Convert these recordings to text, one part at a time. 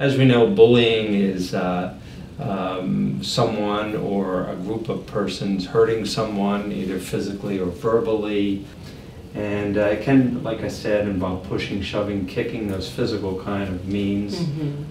As we know, bullying is someone or a group of persons hurting someone, either physically or verbally. And it can, like I said, involve pushing, shoving, kicking, those physical kind of means.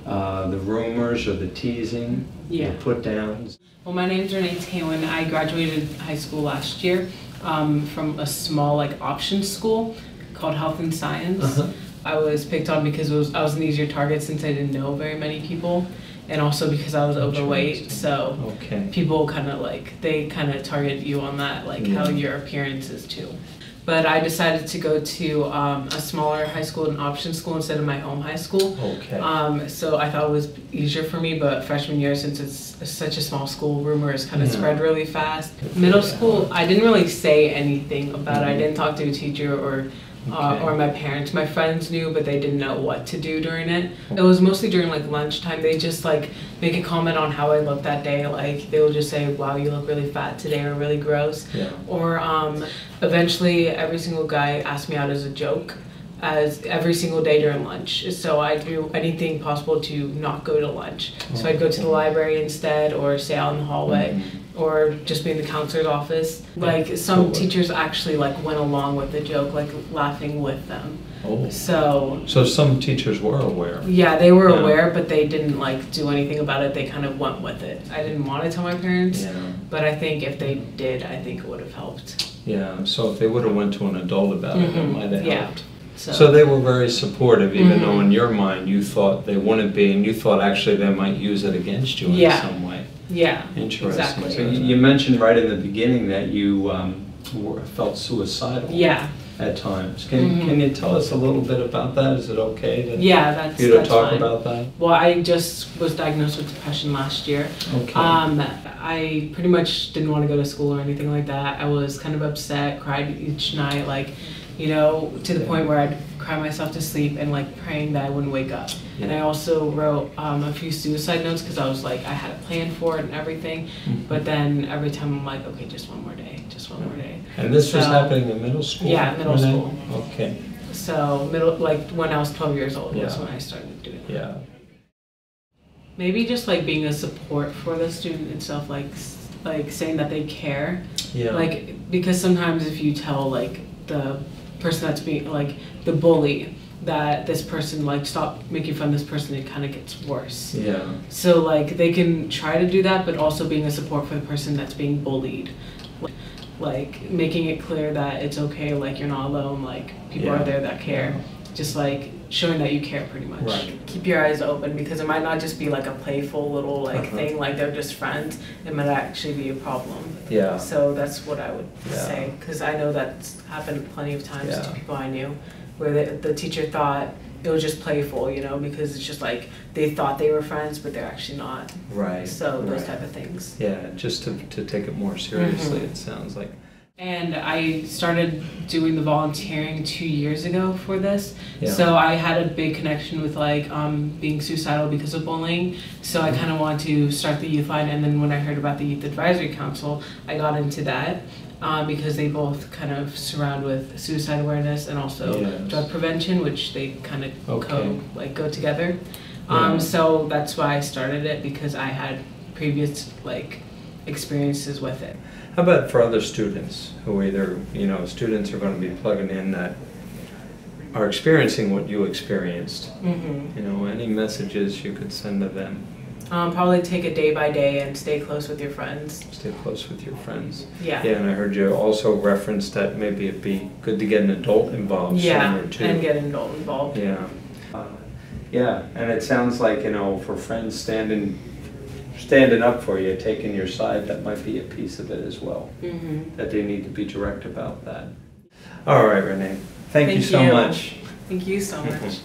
The rumors or the teasing, the put-downs. Well, my name is Renee. I graduated high school last year from a small option school called Health and Science. I was picked on because I was an easier target since I didn't know very many people, and also because I was overweight. So people kind of they target you on that, how your appearance is too. But I decided to go to a smaller high school, an option school, instead of my home high school. So I thought it was easier for me, but freshman year, since it's such a small school, rumors kind of spread really fast. Middle school, I didn't really say anything about it. I didn't talk to a teacher or my parents. My friends knew, but they didn't know what to do during it. It was mostly during lunchtime. They just make a comment on how I looked that day. They would just say, "Wow, you look really fat today," or "really gross." Or eventually, every single guy asked me out as a joke, as every single day during lunch. So I'd do anything possible to not go to lunch. So I'd go to the library instead, or stay out in the hallway. Or just be in the counselor's office. Some teachers actually went along with the joke, laughing with them. So some teachers were aware. Yeah, they were aware, but they didn't do anything about it. They kind of went with it. I didn't want to tell my parents, but I think if they did, I think it would have helped. Yeah, so if they would have went to an adult about it, it might have helped. So they were very supportive, even though in your mind you thought they wouldn't be, and you thought actually they might use it against you in some way. Yeah, interesting. Exactly. So you mentioned right in the beginning that you felt suicidal at times. Can you tell us a little bit about that? Is it okay to talk about that? Well, I just was diagnosed with depression last year. I pretty much didn't want to go to school or anything like that. I was kind of upset, cried each night, to the point where I'd cry myself to sleep and praying that I wouldn't wake up. And I also wrote a few suicide notes because I was I had a plan for it and everything. But then every time I'm okay, just one more day, just one more day. And this was happening in middle school? Yeah, middle school. Okay. So when I was 12 years old was when I started doing that. Yeah. Maybe just being a support for the student itself, saying that they care. Yeah. Because sometimes if you tell the person that's being the bully that this person stop making fun of this person, it kind of gets worse. Yeah. So they can try to do that, but also being a support for the person that's being bullied, making it clear that it's okay, you're not alone, people are there that care. Just showing that you care pretty much. Right. Keep your eyes open, because it might not just be a playful little thing, they're just friends. It might actually be a problem. Yeah. So that's what I would say, because I know that's happened plenty of times to people I knew, where the teacher thought it was just playful, because it's just they thought they were friends, but they're actually not. Right. So those type of things. Yeah, just to take it more seriously, it sounds like. And I started doing the volunteering 2 years ago for this. Yeah. So I had a big connection with being suicidal because of bullying. So I kind of wanted to start the youth line, and then when I heard about the Youth Advisory Council, I got into that because they both kind of surround with suicide awareness and also drug prevention, which they kind of go together. So that's why I started it, because I had previous experiences with it. How about for other students who either, students are going to be plugging in that are experiencing what you experienced? Any messages you could send to them? Probably take it day by day and stay close with your friends. Stay close with your friends. Yeah. Yeah, and I heard you also reference that maybe it'd be good to get an adult involved sooner too. And get an adult involved. Yeah. Yeah, and it sounds like, for friends standing up for you, taking your side, that might be a piece of it as well. That they need to be direct about that. All right, Renee. Thank you so much. Thank you so much.